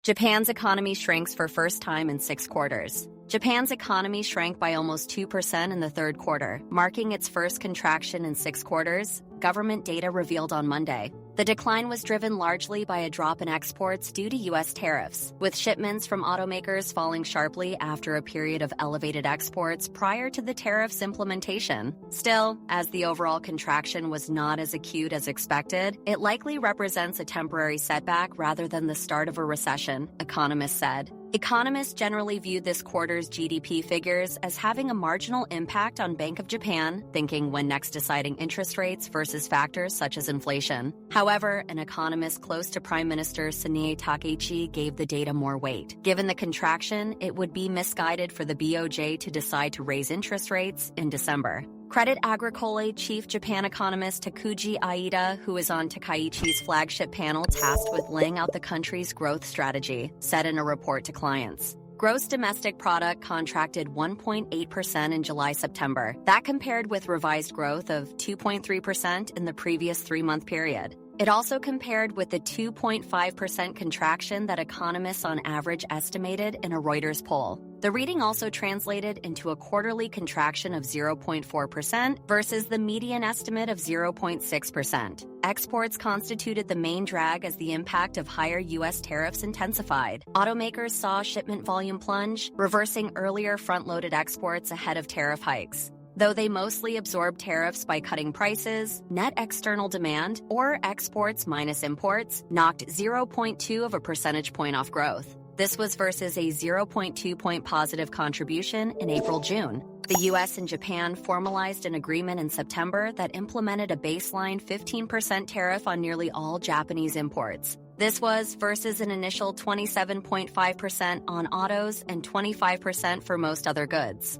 Japan's economy shrinks for first time in 6 quarters. Japan's economy shrank by almost 2% in the third quarter, marking its first contraction in 6 quarters, government data revealed on Monday. The decline was driven largely by a drop in exports due to U.S. tariffs, with shipments from automakers falling sharply after a period of elevated exports prior to the tariffs implementation. Still, as the overall contraction was not as acute as expected, it likely represents a temporary setback rather than the start of a recession, economists said. Economists generally viewed this quarter's GDP figures as having a marginal impact on Bank of Japan, thinking when next deciding interest rates versus factors such as inflation. However, an economist close to Prime Minister Sanae Takaichi gave the data more weight. Given the contraction, it would be misguided for the BOJ to decide to raise interest rates in December. Credit Agricole chief Japan economist Takuji Aida, who is on Takaichi's flagship panel tasked with laying out the country's growth strategy, said in a report to clients. Gross domestic product contracted 1.8% in July-September. That compared with revised growth of 2.3% in the previous 3-month period. It also compared with the 2.5% contraction that economists on average estimated in a Reuters poll. The reading also translated into a quarterly contraction of 0.4% versus the median estimate of 0.6%. Exports constituted the main drag as the impact of higher U.S. tariffs intensified. Automakers saw shipment volume plunge, reversing earlier front-loaded exports ahead of tariff hikes. Though they mostly absorbed tariffs by cutting prices, net external demand, or exports minus imports, knocked 0.2 of a percentage point off growth. This was versus a 0.2-point positive contribution in April-June. The U.S. and Japan formalized an agreement in September that implemented a baseline 15% tariff on nearly all Japanese imports. This was versus an initial 27.5% on autos and 25% for most other goods.